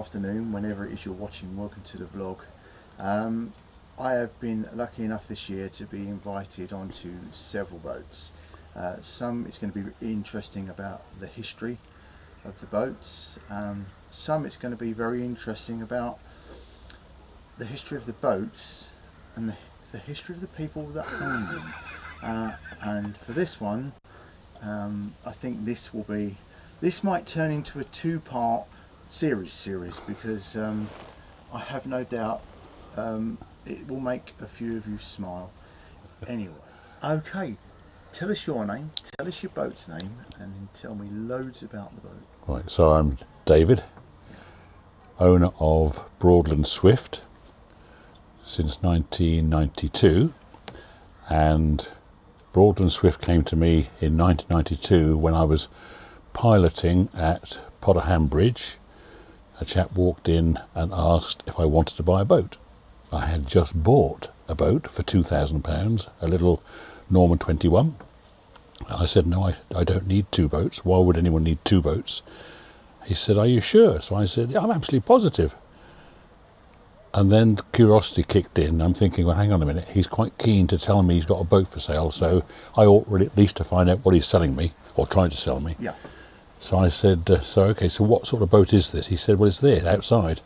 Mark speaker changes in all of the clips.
Speaker 1: afternoon, whenever it is you're watching. Welcome to the vlog. I have been lucky enough this year to be invited onto several boats. Some it's going to be interesting about the history of the boats. Some it's going to be very interesting about the history of the boats and the history of the people that own them. And for this one, I think this might turn into a two-part series because I have no doubt it will make a few of you smile. Anyway, okay, tell us your name, tell us your boat's name, and then tell me loads about the boat.
Speaker 2: Right, so I'm David, owner of Broadland Swift since 1992, and Broadland Swift came to me in 1992 when I was piloting at Potterham Bridge. A chap walked in and asked if I wanted to buy a boat. I had just bought a boat for £2,000, a little Norman 21. I said, no, I don't need two boats. Why would anyone need two boats? He said, are you sure? So I said, yeah, I'm absolutely positive. And then curiosity kicked in. I'm thinking, well, hang on a minute. He's quite keen to tell me he's got a boat for sale, so I ought really at least to find out what he's selling me, or trying to sell me.
Speaker 1: Yeah.
Speaker 2: So I said, okay, so what sort of boat is this? He said, well, it's there, outside.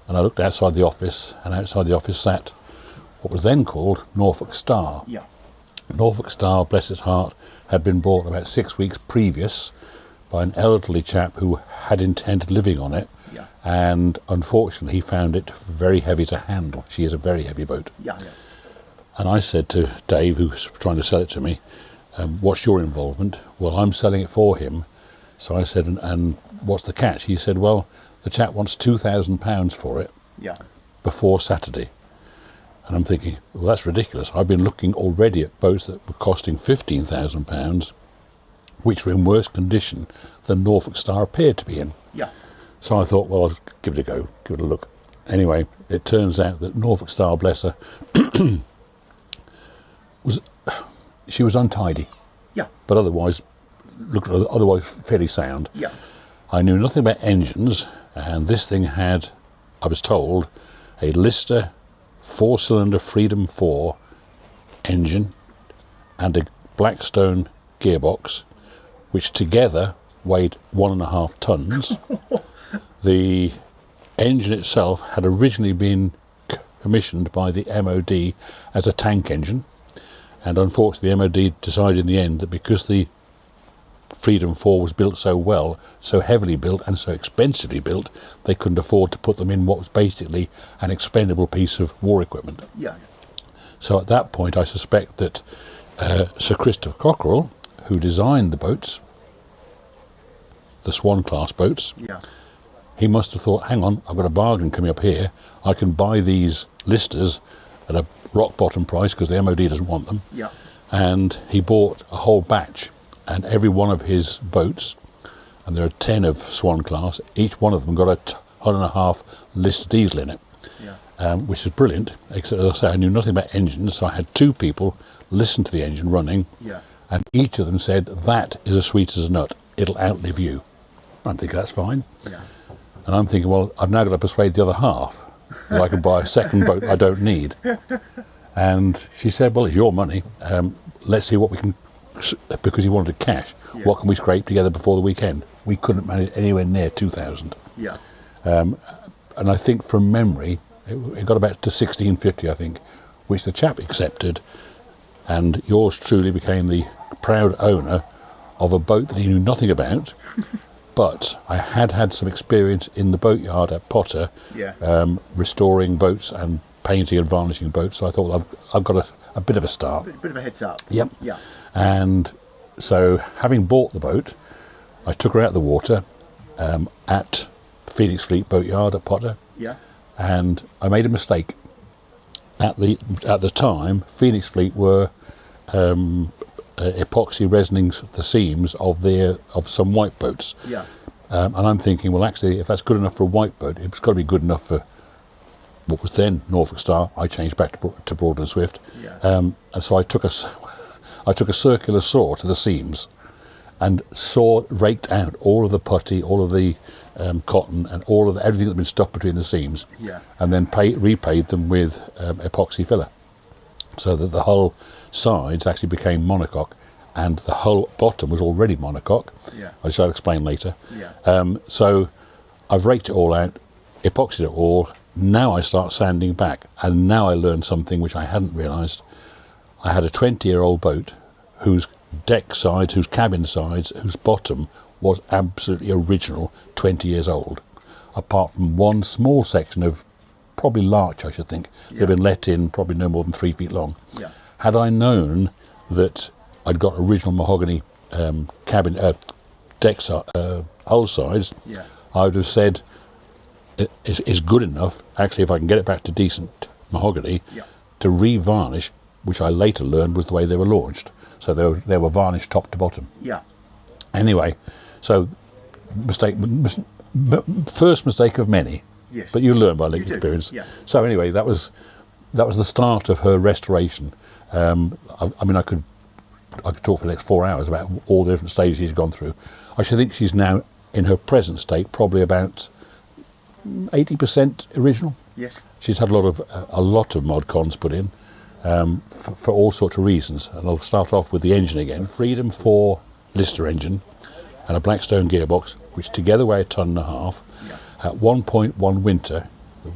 Speaker 2: And I looked outside the office, and outside the office sat what was then called Norfolk Star.
Speaker 1: Yeah.
Speaker 2: Norfolk Star, bless its heart, had been bought about 6 weeks previous by an elderly chap who had intended living on it.
Speaker 1: Yeah.
Speaker 2: And unfortunately he found it very heavy to handle. She is a very heavy boat.
Speaker 1: Yeah, yeah.
Speaker 2: And I said to Dave, who was trying to sell it to me, what's your involvement? Well, I'm selling it for him. So I said, and what's the catch? He said, well, the chap wants £2,000 for it.
Speaker 1: Yeah.
Speaker 2: Before Saturday. And I'm thinking, well, that's ridiculous. I've been looking already at boats that were costing £15,000, which were in worse condition than Norfolk Star appeared to be in.
Speaker 1: Yeah.
Speaker 2: So I thought, well, I'll give it a go, give it a look. Anyway, it turns out that Norfolk Star, bless her, she was untidy.
Speaker 1: Yeah.
Speaker 2: But otherwise fairly sound.
Speaker 1: Yeah.
Speaker 2: I knew nothing about engines, and this thing had, I was told, a Lister 4-cylinder Freedom 4 engine and a Blackstone gearbox, which together weighed 1.5 tons. The engine itself had originally been commissioned by the MOD as a tank engine, and unfortunately the MOD decided in the end that because the Freedom 4 was built so well, so heavily built and so expensively built, they couldn't afford to put them in what was basically an expendable piece of war equipment.
Speaker 1: Yeah.
Speaker 2: So at that point I suspect that Sir Christopher Cockerell, who designed the boats, the Swan class boats,
Speaker 1: Yeah.
Speaker 2: he must have thought, hang on, I've got a bargain coming up here. I can buy these Listers at a rock bottom price because the MOD doesn't want them.
Speaker 1: Yeah.
Speaker 2: And he bought a whole batch, and every one of his boats, and there are 10 of Swan class, each one of them got a 1.5 Lister diesel in it.
Speaker 1: Yeah.
Speaker 2: Which is brilliant, except as I say, I knew nothing about engines, so I had two people listen to the engine running,
Speaker 1: Yeah.
Speaker 2: and each of them said, that is as sweet as a nut, it'll outlive you. I'm thinking, that's fine.
Speaker 1: Yeah.
Speaker 2: And I'm thinking, well, I've now got to persuade the other half that I can buy a second boat I don't need. And she said, well, it's your money, let's see what we can, because he wanted cash,
Speaker 1: Yeah.
Speaker 2: what can we scrape together before the weekend? We couldn't manage anywhere near 2,000.
Speaker 1: Yeah.
Speaker 2: And I think from memory, it got about to 1650, I think, which the chap accepted, and yours truly became the proud owner of a boat that he knew nothing about, but I had some experience in the boatyard at Potter,
Speaker 1: Yeah.
Speaker 2: restoring boats and painting and varnishing boats, so I thought, well, I've got a bit of a start.
Speaker 1: Bit of a heads up.
Speaker 2: Yep.
Speaker 1: Yeah.
Speaker 2: And so, having bought the boat, I took her out of the water at Phoenix Fleet Boatyard at Potter.
Speaker 1: Yeah.
Speaker 2: And I made a mistake. At the time, Phoenix Fleet were epoxy resining the seams of some white boats.
Speaker 1: Yeah.
Speaker 2: And I'm thinking, well, actually, if that's good enough for a white boat, it's got to be good enough for what was then Norfolk Star. I changed back to Broadland Swift.
Speaker 1: Yeah.
Speaker 2: And so I took a circular saw to the seams and raked out all of the putty, all of the cotton, and everything that's been stuck between the seams, and then repaid them with epoxy filler, so that the whole sides actually became monocoque, and the whole bottom was already monocoque, which I'll explain later. So I've raked it all out, epoxied it all. Now I start sanding back, and now I learned something which I hadn't realised. I had a 20-year-old boat whose deck sides, whose cabin sides, whose bottom was absolutely original, 20 years old, apart from one small section of probably larch, I should think. They'd been let in, probably no more than 3 feet long. Had I known that I'd got original mahogany cabin deck hull sides, I would have said it's good enough, actually, if I can get it back to decent mahogany, to re-varnish, which I later learned was the way they were launched. So they were varnished top to bottom. Anyway, so first mistake of many. But you learn by lived experience. So anyway, that was the start of her restoration. I mean, I could talk for the next 4 hours about all the different stages she's gone through. I should think she's now, in her present state, probably about 80% original. She's had a lot of mod cons put in for all sorts of reasons. And I'll start off with the engine again. Freedom 4 Lister engine and a Blackstone gearbox, which together weigh 1.5 tons. At one point, one winter,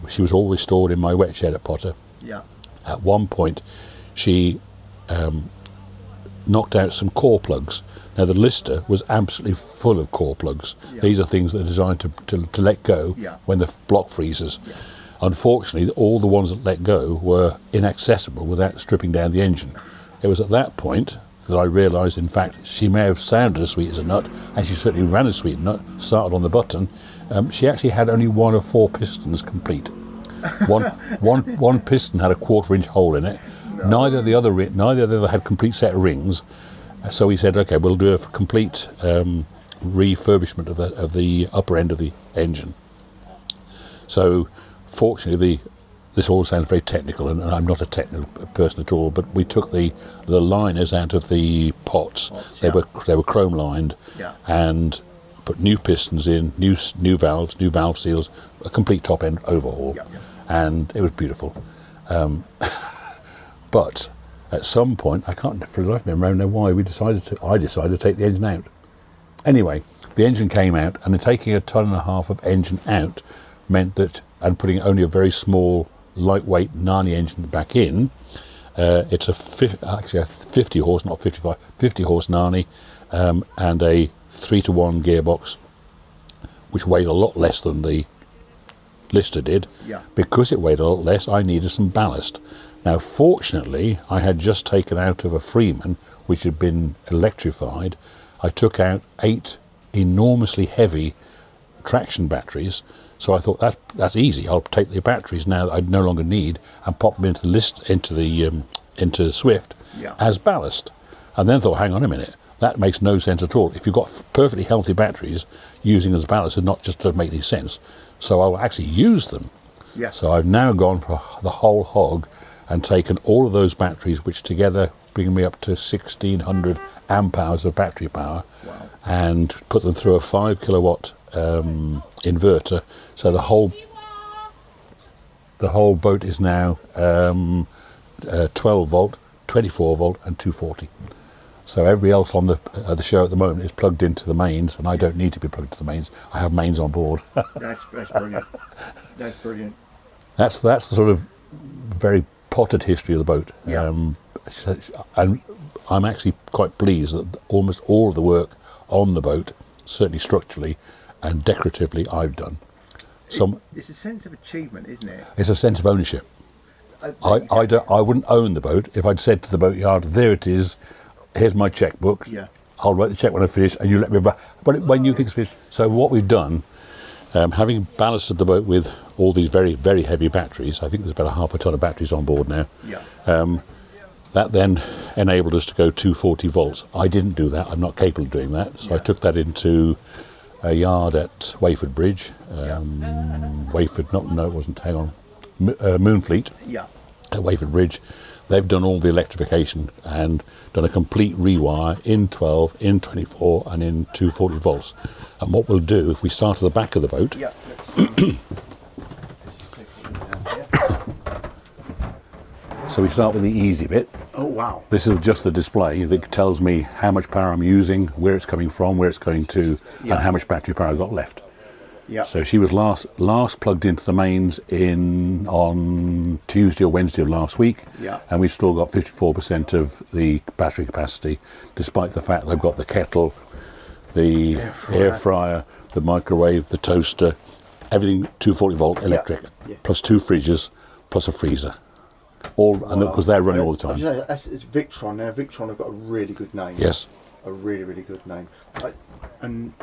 Speaker 2: she was always stored in my wet shed at Potter. At one point, she knocked out some core plugs. Now, the Lister was absolutely full of core plugs. These are things that are designed to let go when the block freezes. Unfortunately, all the ones that let go were inaccessible without stripping down the engine. It was at that point that I realised, in fact, she may have sounded as sweet as a nut, and she certainly ran as sweet as a nut, started on the button. She actually had only 1 of 4 pistons complete. One piston had a 1/4 inch hole in it. Neither of the other had complete set of rings. So we said, okay, we'll do a complete refurbishment of the upper end of the engine. So fortunately, this all sounds very technical, and I'm not a technical person at all, but we took the liners out of the pots. They were chrome lined, and put new pistons in, new valves, new valve seals, a complete top end overhaul, and it was beautiful. But at some point, I can't for the life of me remember why I decided to take the engine out. Anyway, the engine came out, and then taking 1.5 tons of engine out meant that, and putting only a very small, lightweight Narni engine back in, it's a 50 horse, not 55, 50 horse Narni, and a 3-to-1 gearbox, which weighed a lot less than the Lister did. Because it weighed a lot less, I needed some ballast. Now, fortunately, I had just taken out of a Freeman, which had been electrified. I took out 8 enormously heavy traction batteries. So I thought that's easy. I'll take the batteries now that I no longer need and pop them into the Swift as ballast. And then thought, hang on a minute, that makes no sense at all. If you've got perfectly healthy batteries, using as ballast is not just to make any sense. So I'll actually use them. So I've now gone for the whole hog and taken all of those batteries, which together bring me up to 1,600 amp hours of battery power, and put them through a 5 kilowatt inverter. So the whole boat is now 12 volt, 24 volt, and 240. So everybody else on the show at the moment is plugged into the mains, and I don't need to be plugged to the mains. I have mains on board.
Speaker 1: That's brilliant. That's brilliant.
Speaker 2: That's the sort of very potted history of the boat. And I'm actually quite pleased that almost all of the work on the boat, certainly structurally and decoratively, I've done.
Speaker 1: It's a sense of achievement, isn't it?
Speaker 2: It's a sense of ownership. I wouldn't own the boat if I'd said to the boatyard, there it is, here's my checkbook, I'll write the check when I finish and you let me back. But when you think it's finished. So what we've done, having ballasted the boat with all these very, very heavy batteries, I think there's about 0.5 ton of batteries on board now, that then enabled us to go 240 volts. I didn't do that, I'm not capable of doing that, so I took that into a yard at Wayford Bridge, Moonfleet, at Wayford Bridge. They've done all the electrification and done a complete rewire in 12, in 24 and in 240 volts. And what we'll do, if we start at the back of the boat,
Speaker 1: Yeah, let's just take it down here.
Speaker 2: so we start with the easy bit.
Speaker 1: Oh wow.
Speaker 2: This is just the display that tells me how much power I'm using, where it's coming from, where it's going to,
Speaker 1: Yeah.
Speaker 2: and how much battery power I've got left.
Speaker 1: Yeah.
Speaker 2: So she was last plugged into the mains on Tuesday or Wednesday of last week,
Speaker 1: Yeah.
Speaker 2: and we've still got 54% of the battery capacity, despite the fact they've got the kettle, the air fryer, the microwave, the toaster, everything 240 volt electric,
Speaker 1: Yeah.
Speaker 2: plus 2 fridges, plus a freezer. And because they're running all the time.
Speaker 1: It's Victron. Now Victron have got a really good name.
Speaker 2: Yes.
Speaker 1: A really, really good name. And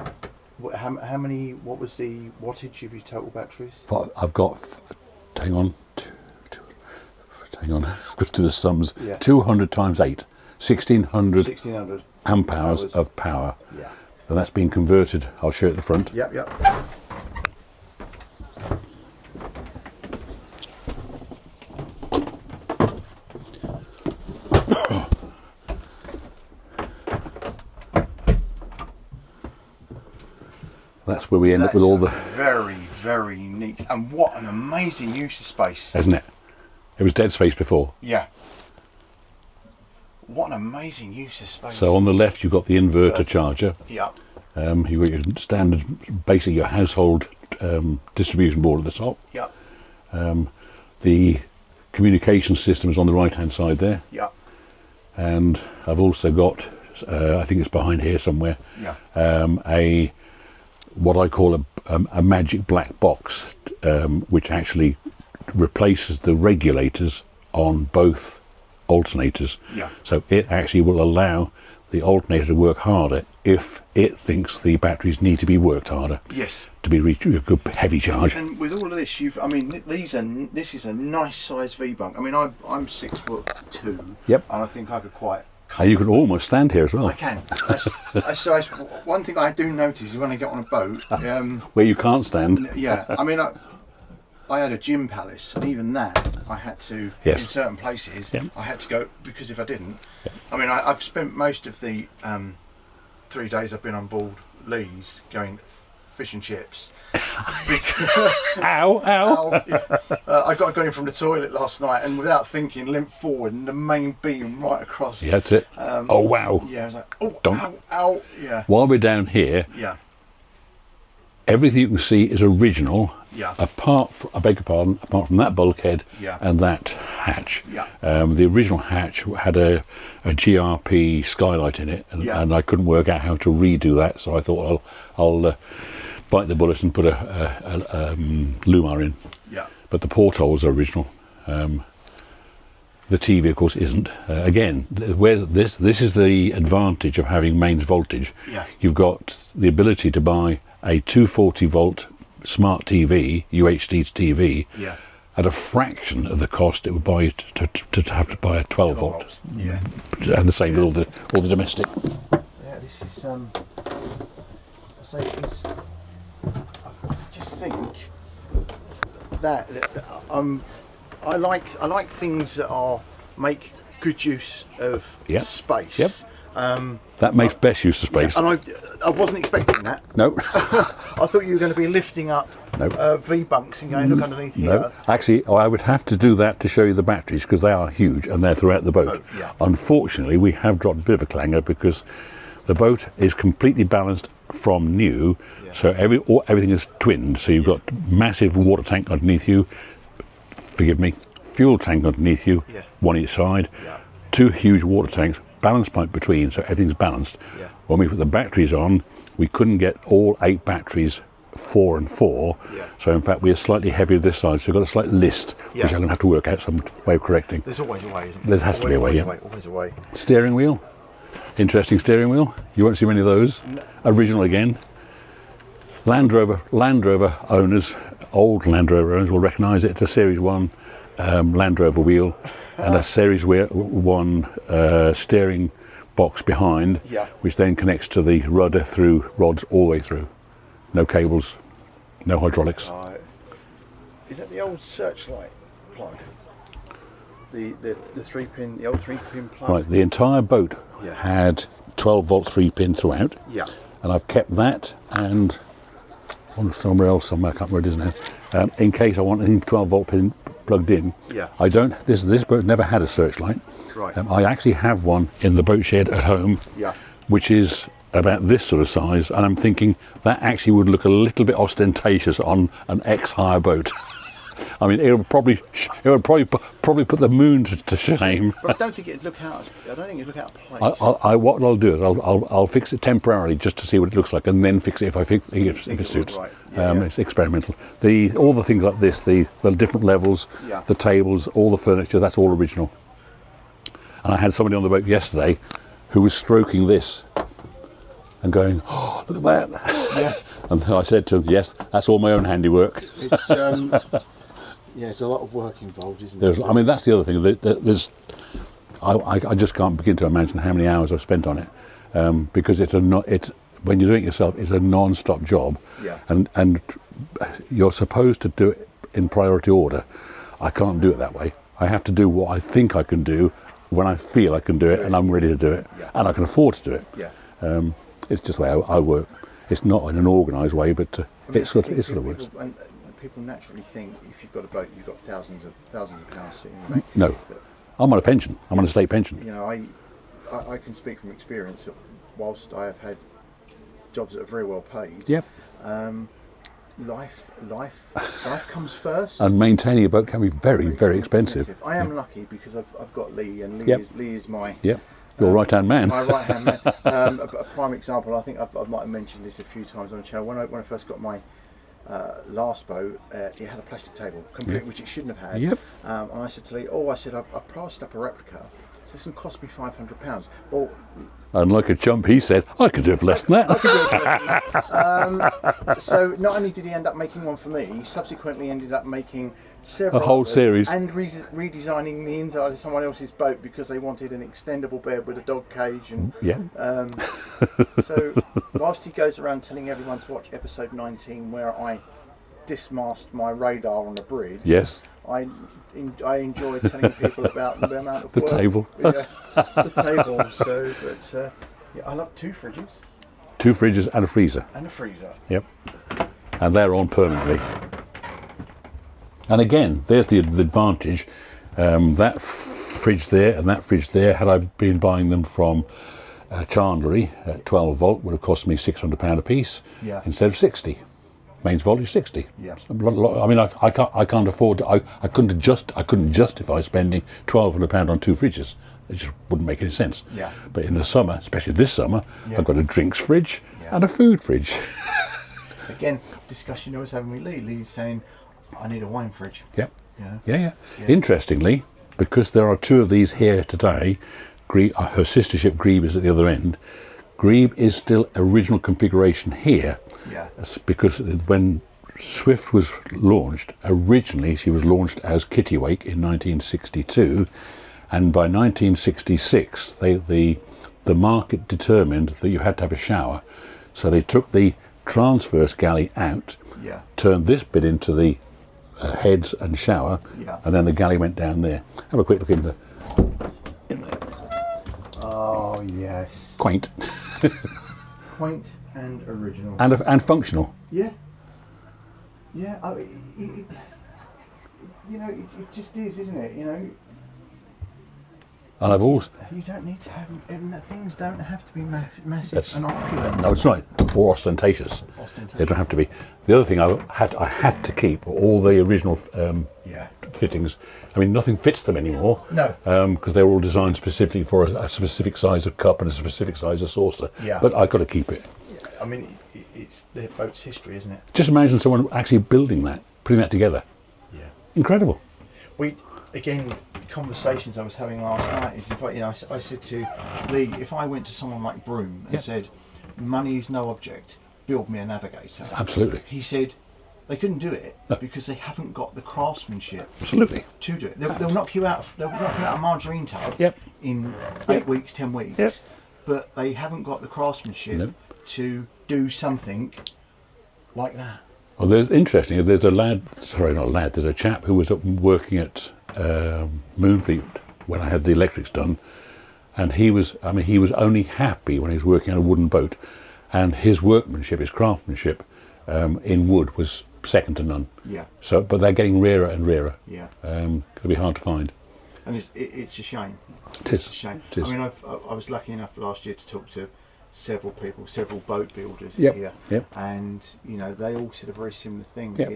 Speaker 1: how many? What was the wattage of your total batteries?
Speaker 2: I've got, hang on, I've got to do the sums.
Speaker 1: Yeah.
Speaker 2: 200 times 8, 1600
Speaker 1: 1600
Speaker 2: amp hours of power.
Speaker 1: Yeah.
Speaker 2: And that's been converted. I'll show you at the front.
Speaker 1: Yep.
Speaker 2: That's where we end up with all the...
Speaker 1: Very, very neat. And what an amazing use of space.
Speaker 2: Isn't it? It was dead space before.
Speaker 1: Yeah. What an amazing use of space.
Speaker 2: So on the left you've got the inverter charger.
Speaker 1: Yep.
Speaker 2: You've got your standard, basically your household distribution board at the top.
Speaker 1: Yep.
Speaker 2: The communication system is on the right hand side there.
Speaker 1: Yep.
Speaker 2: And I've also got, I think it's behind here somewhere,
Speaker 1: Yeah.
Speaker 2: what I call a magic black box, which actually replaces the regulators on both alternators.
Speaker 1: Yeah.
Speaker 2: So it actually will allow the alternator to work harder if it thinks the batteries need to be worked harder.
Speaker 1: Yes.
Speaker 2: To be reached with a good heavy charge.
Speaker 1: And with all of this, this is a nice size V-bunk. I mean, I'm 6'2".
Speaker 2: Yep.
Speaker 1: And I think I could quite.
Speaker 2: And you can almost stand here as well.
Speaker 1: I can. So one thing I do notice is when I get on a boat,
Speaker 2: Where you can't stand.
Speaker 1: yeah. I mean, I had a gym palace, and even that I had to
Speaker 2: Yes.
Speaker 1: in certain places.
Speaker 2: Yep.
Speaker 1: I had to go because if I didn't, I mean, I've spent most of the 3 days I've been on board Lee's going fish and chips.
Speaker 2: Ow, ow.
Speaker 1: I got in from the toilet last night and without thinking limped forward and the main beam right across.
Speaker 2: Yeah, that's it. Oh, wow.
Speaker 1: Yeah, I was like, oh,
Speaker 2: Don't-
Speaker 1: ow, ow. Yeah.
Speaker 2: While we're down here,
Speaker 1: Yeah.
Speaker 2: everything you can see is original,
Speaker 1: Yeah.
Speaker 2: apart from that bulkhead
Speaker 1: Yeah.
Speaker 2: and that hatch.
Speaker 1: Yeah.
Speaker 2: The original hatch had a GRP skylight in it, and,
Speaker 1: Yeah.
Speaker 2: and I couldn't work out how to redo that, so I thought I'll bite the bullet and put a Lumar in.
Speaker 1: Yeah.
Speaker 2: But the portholes are original. The TV, of course, isn't. Again, where this is the advantage of having mains voltage.
Speaker 1: Yeah.
Speaker 2: You've got the ability to buy a 240 volt smart TV, UHD TV,
Speaker 1: Yeah.
Speaker 2: at a fraction of the cost it would buy to have to buy a 12 volt.
Speaker 1: Volts. Yeah.
Speaker 2: And the same with all the domestic.
Speaker 1: Yeah, this is I say it's. I just think that I like things that make good use of
Speaker 2: Yep.
Speaker 1: space.
Speaker 2: Yep. That makes best use of space.
Speaker 1: And I wasn't expecting that.
Speaker 2: No.
Speaker 1: I thought you were going to be lifting up
Speaker 2: No.
Speaker 1: V-bunks and going, look underneath here.
Speaker 2: No, actually, I would have to do that to show you the batteries because they are huge and they're throughout the boat.
Speaker 1: Oh, yeah.
Speaker 2: Unfortunately, we have dropped a bit of a clanger because the boat is completely balanced from new, so everything is twinned. So you've got massive water tank underneath you. Forgive me, fuel tank underneath you,
Speaker 1: Yeah.
Speaker 2: one each side.
Speaker 1: Yeah.
Speaker 2: 2 huge water tanks, balance pipe between, so everything's balanced.
Speaker 1: Yeah.
Speaker 2: When we put the batteries on, we couldn't get all 8 batteries 4 and 4,
Speaker 1: Yeah.
Speaker 2: so in fact we're slightly heavier this side, so we've got a slight list,
Speaker 1: Yeah.
Speaker 2: which I'm going to have to work out some way of correcting.
Speaker 1: There's always a way, isn't there?
Speaker 2: There has to be a way,
Speaker 1: always
Speaker 2: yeah.
Speaker 1: Always a way.
Speaker 2: Steering wheel, interesting steering wheel. You won't see many of those.
Speaker 1: No.
Speaker 2: Original again. Land Rover owners, old Land Rover owners will recognise it. It's a Series 1 Land Rover wheel and a Series 1 steering box behind,
Speaker 1: Yeah.
Speaker 2: which then connects to the rudder through rods all the way through. No cables, no hydraulics.
Speaker 1: Right. Is that the old searchlight plug? the the old 3-pin plug.
Speaker 2: Right, the entire boat
Speaker 1: Yeah.
Speaker 2: had 12-volt 3-pin throughout,
Speaker 1: Yeah.
Speaker 2: and I've kept that and one somewhere else, somewhere, I can't remember where it is now, in case I want any 12-volt pin plugged in.
Speaker 1: Yeah.
Speaker 2: I don't. This boat never had a searchlight.
Speaker 1: Right.
Speaker 2: I actually have one in the boat shed at home,
Speaker 1: Yeah.
Speaker 2: which is about this sort of size, and I'm thinking that actually would look a little bit ostentatious on an ex-hire boat. I mean, it would probably put the moon to shame.
Speaker 1: But I don't think it'd look out. I don't think it'd look out of place.
Speaker 2: What I'll do is I'll fix it temporarily just to see what it looks like, and then fix it if it suits.
Speaker 1: Right. Yeah,
Speaker 2: It's experimental. All the things like this, the different levels,
Speaker 1: Yeah.
Speaker 2: the tables, all the furniture, that's all original. And I had somebody on the boat yesterday who was stroking this and going, "Oh, look at that!"
Speaker 1: Yeah.
Speaker 2: And I said to him, "Yes, that's all my own handiwork."
Speaker 1: It's yeah, there's a lot of work involved, isn't there?
Speaker 2: I mean, that's the other thing. I just can't begin to imagine how many hours I've spent on it, because when you're doing it yourself, it's a non-stop job,
Speaker 1: Yeah.
Speaker 2: and you're supposed to do it in priority order. I can't do it that way. I have to do what I think I can do when I feel I can do it, and I'm ready to do it,
Speaker 1: Yeah.
Speaker 2: and I can afford to do it.
Speaker 1: Yeah.
Speaker 2: It's just the way I work. It's not in an organised way, but it sort of works.
Speaker 1: And people naturally think if you've got a boat, you've got thousands of pounds sitting in the bank.
Speaker 2: No,
Speaker 1: But,
Speaker 2: I'm on a pension. I'm on a state pension.
Speaker 1: you know, I can speak from experience that whilst I have had jobs that are very well paid,
Speaker 2: Yep.
Speaker 1: life comes first.
Speaker 2: And maintaining a boat can be very, very expensive.
Speaker 1: I am lucky because I've got Lee, and Lee,
Speaker 2: Yep.
Speaker 1: Lee is my
Speaker 2: Yep. Your right-hand man.
Speaker 1: my right hand man. A prime example. I think I might have mentioned this a few times on the channel. When I first got my last boat, it had a plastic table, which it shouldn't have had.
Speaker 2: Yep.
Speaker 1: And I said to Lee, I priced up a replica. So this can cost me £500. Well,
Speaker 2: And like a chump, he said, I could do it for less than that.
Speaker 1: I could do it for less than that. So not only did he end up making one for me, he subsequently ended up making several
Speaker 2: A whole
Speaker 1: others
Speaker 2: series.
Speaker 1: and redesigning the inside of someone else's boat because they wanted an extendable bed with a dog cage. And
Speaker 2: Yeah.
Speaker 1: so whilst he goes around telling everyone to watch episode 19 where I dismast my radar on a bridge,
Speaker 2: Yes.
Speaker 1: I enjoy telling people about the amount of
Speaker 2: The
Speaker 1: work.
Speaker 2: table.
Speaker 1: Yeah, the table. So, but yeah, I love 2 fridges
Speaker 2: 2 fridges and a freezer.
Speaker 1: and a freezer.
Speaker 2: Yep. And they're on permanently. And again, there's the advantage. That fridge there and that fridge there, had I been buying them from Chandlery at 12 volt, would have cost me £600 a piece,
Speaker 1: Yeah.
Speaker 2: instead of 60. Mains voltage 60.
Speaker 1: Yeah.
Speaker 2: I mean, I can't afford. I couldn't justify spending £1,200 on 2 fridges. It just wouldn't make any sense.
Speaker 1: Yeah.
Speaker 2: But in the summer, especially this summer,
Speaker 1: Yeah.
Speaker 2: I've got a drinks fridge
Speaker 1: Yeah.
Speaker 2: and a food fridge.
Speaker 1: Again, discussion I was having with Lee. Lee's saying, I need a wine fridge.
Speaker 2: Yep.
Speaker 1: Yeah.
Speaker 2: Yeah. Interestingly, because there are 2 of these here today, her sister ship Grebe is at the other end. Grebe is still original configuration here.
Speaker 1: Yeah.
Speaker 2: Because when Swift was launched, originally she was launched as Kittiwake in 1962, and by 1966 the market determined that you had to have a shower, so they took the transverse galley out,
Speaker 1: Yeah.
Speaker 2: turned this bit into the heads and shower,
Speaker 1: Yeah.
Speaker 2: and then the galley went down there. Have a quick look in there.
Speaker 1: Oh yes.
Speaker 2: Quaint
Speaker 1: Quaint and original.
Speaker 2: and functional.
Speaker 1: Yeah. Yeah. It just is, isn't it? You know,
Speaker 2: And I've always
Speaker 1: you don't need to have things. Don't have to be massive
Speaker 2: That's-
Speaker 1: and opulent.
Speaker 2: no, it's right, or ostentatious. They don't have to be. The other thing I had to keep all the original
Speaker 1: Yeah.
Speaker 2: fittings. I mean, nothing fits them anymore.
Speaker 1: No.
Speaker 2: Because they were all designed specifically for a specific size of cup and a specific size of saucer.
Speaker 1: Yeah.
Speaker 2: But I've got to keep it.
Speaker 1: I mean, it's their boat's history, isn't it?
Speaker 2: Just imagine someone actually building that, putting that together.
Speaker 1: Yeah.
Speaker 2: Incredible.
Speaker 1: Again, conversations I was having last night is, I said to Lee, if I went to someone like Broome and
Speaker 2: Yeah.
Speaker 1: said, money is no object, build me a navigator.
Speaker 2: Absolutely.
Speaker 1: He said they couldn't do it
Speaker 2: No.
Speaker 1: because they haven't got the craftsmanship
Speaker 2: Absolutely.
Speaker 1: to do it. They'll knock you out. They'll knock you out a margarine tub
Speaker 2: Yep.
Speaker 1: in 8 weeks, 10 weeks.
Speaker 2: Yep.
Speaker 1: But they haven't got the craftsmanship
Speaker 2: No.
Speaker 1: to do something like that.
Speaker 2: Well, there's a chap who was working at Moonfleet when I had the electrics done, and he was only happy when he was working on a wooden boat, and his workmanship, his craftsmanship in wood was second to none.
Speaker 1: Yeah.
Speaker 2: So, but they're getting rarer and rarer.
Speaker 1: Yeah.
Speaker 2: It'll be hard to find.
Speaker 1: And it's a shame.
Speaker 2: It is.
Speaker 1: It's a shame.
Speaker 2: It is.
Speaker 1: I mean, I was lucky enough last year to talk to several people, several boat builders here, and you know they all said a very similar thing.
Speaker 2: Yep.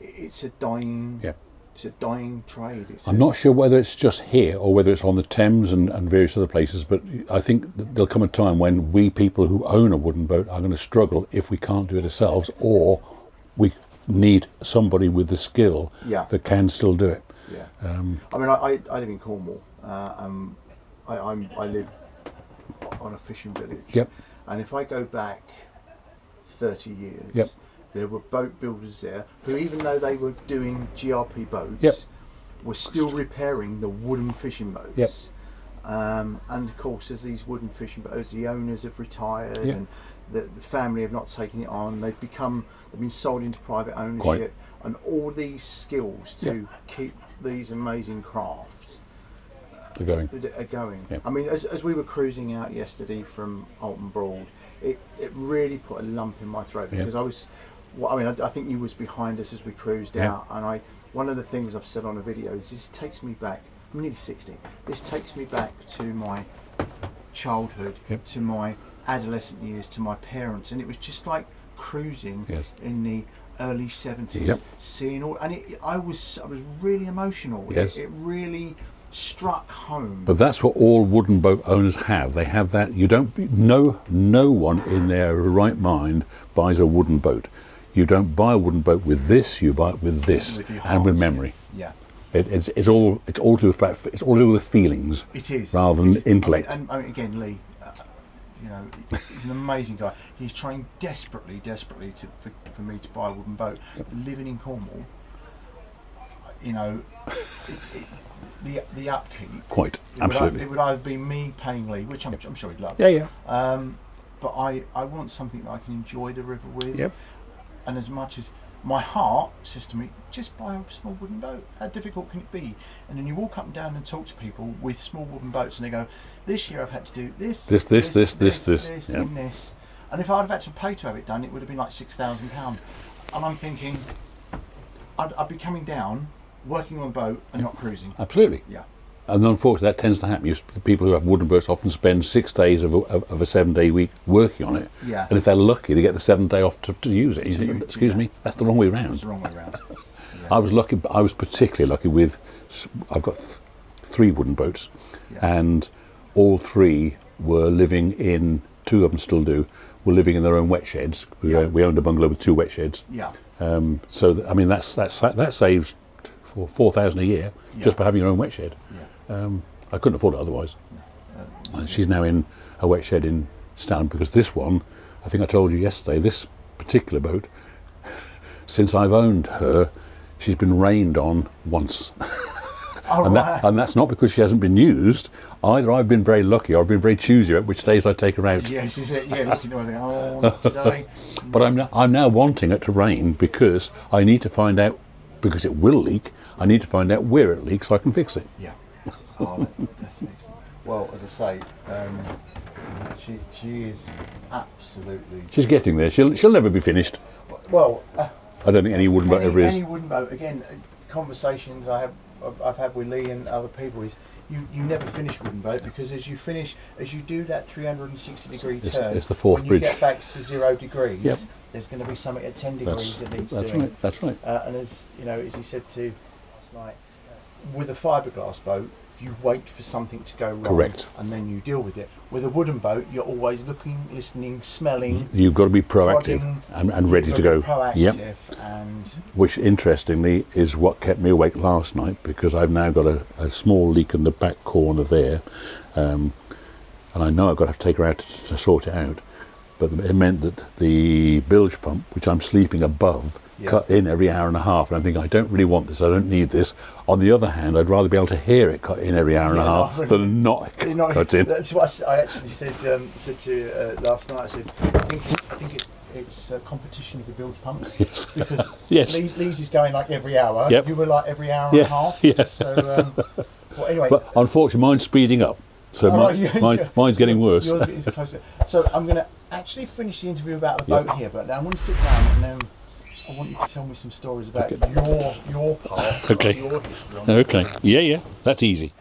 Speaker 1: It's a dying.
Speaker 2: Yeah.
Speaker 1: It's a dying trade.
Speaker 2: I'm not sure whether it's just here or whether it's on the Thames and various other places, but I think there'll come a time when we people who own a wooden boat are going to struggle if we can't do it ourselves, or we need somebody with the skill that can still do it.
Speaker 1: Yeah. I mean, I live in Cornwall. I live on a fishing village.
Speaker 2: Yep.
Speaker 1: And if I go back 30 years,
Speaker 2: Yep.
Speaker 1: there were boat builders there who, even though they were doing GRP boats, were still repairing the wooden fishing boats.
Speaker 2: Yep.
Speaker 1: And of course, as these wooden fishing boats, the owners have retired and the family have not taken it on. They've been sold into private ownership, and all these skills to keep these amazing crafts are going.
Speaker 2: Yep.
Speaker 1: I mean, as we were cruising out yesterday from Alton Broad, it really put a lump in my throat because I think you was behind us as we cruised out, and one of the things I've said on the video is this takes me back. I'm nearly 60. This takes me back to my childhood, to my adolescent years, to my parents, and it was just like cruising in the early 70s, seeing all, and I was really emotional. It really struck home.
Speaker 2: But that's what all wooden boat owners have. They have that. No one in their right mind buys a wooden boat. You don't buy a wooden boat with this. You buy it with this and with memory.
Speaker 1: Yeah.
Speaker 2: It's all to do with feelings.
Speaker 1: It is
Speaker 2: rather than intellect.
Speaker 1: I mean, again, Lee, you know, he's an amazing guy. He's trying desperately for me to buy a wooden boat. Living in Cornwall, you know, the upkeep.
Speaker 2: Absolutely.
Speaker 1: It would either be me paying Lee, which I'm sure he'd love. But I want something that I can enjoy the river with.
Speaker 2: Yep.
Speaker 1: And as much as my heart says to me, just buy a small wooden boat. How difficult can it be? And then you walk up and down and talk to people with small wooden boats, and they go, "This year I've had to do this, and this." And if I'd have had to pay to have it done, it would have been like £6,000. And I'm thinking, I'd be coming down, working on a boat and not cruising.
Speaker 2: Absolutely.
Speaker 1: Yeah.
Speaker 2: And unfortunately, that tends to happen. People who have wooden boats often spend 6 days of a 7-day week working on it.
Speaker 1: Yeah.
Speaker 2: And if they're lucky, they get the 7th day off to use it. You think, excuse me, that's the wrong way round.
Speaker 1: That's the wrong way round.
Speaker 2: I was lucky. I was particularly lucky with. I've got 3 wooden boats, and all 3 were living in. 2 of them still do. Were living in their own wet sheds. We owned a bungalow with 2 wet sheds.
Speaker 1: Yeah.
Speaker 2: So I mean that saves £4,000 a year just by having your own wet shed. I couldn't afford it otherwise. And she's now in a wet shed in Stan, because this one, I think I told you yesterday, this particular boat, since I've owned her, she's been rained on once. And that's not because she hasn't been used. Either I've been very lucky or I've been very choosy about which days I take her out.
Speaker 1: Yeah, she's looking at me, oh, not today.
Speaker 2: But I'm now wanting it to rain because I need to find out, because it will leak, I need to find out where it leaks so I can fix it.
Speaker 1: Yeah. Oh, that's excellent. Well, as I say, she is absolutely.
Speaker 2: She's getting there. She'll never be finished.
Speaker 1: Well,
Speaker 2: I don't think any wooden boat ever is.
Speaker 1: Any wooden boat. Again, conversations I've had with Lee and other people is you never finish wooden boat, because as you do that 360-degree turn,
Speaker 2: it's the fourth
Speaker 1: when
Speaker 2: bridge.
Speaker 1: You get back to 0 degrees. There's going to be something at 10 degrees that needs doing.
Speaker 2: That's right.
Speaker 1: And as you know, as he said too, it's like with a fiberglass boat, you wait for something to go wrong.
Speaker 2: Correct.
Speaker 1: And then you deal with it. With a wooden boat, you're always looking, listening, smelling.
Speaker 2: You've got to be proactive and ready to go.
Speaker 1: Proactive and
Speaker 2: which, interestingly, is what kept me awake last night, because I've now got a small leak in the back corner there, and I know I've got to have to take her out to sort it out. But it meant that the bilge pump, which I'm sleeping above, cut in every hour and a half. And I'm thinking, I don't really want this, I don't need this. On the other hand, I'd rather be able to hear it cut in every hour and a half than not cut in.
Speaker 1: That's what I actually said to you last night. I said, I think it's a competition of the bilge pumps.
Speaker 2: Yes.
Speaker 1: Because
Speaker 2: Yes.
Speaker 1: Lee's is going like every hour.
Speaker 2: Yep.
Speaker 1: You were like every hour and a half.
Speaker 2: Yes.
Speaker 1: So, well, anyway.
Speaker 2: But unfortunately, mine's speeding up. So mine's getting worse.
Speaker 1: Yours is closer. So I'm going to actually finish the interview about the boat here, but now I'm going to sit down and then I want you to tell me some stories about your part,
Speaker 2: Okay.
Speaker 1: your history.
Speaker 2: Okay. Yeah, that's easy.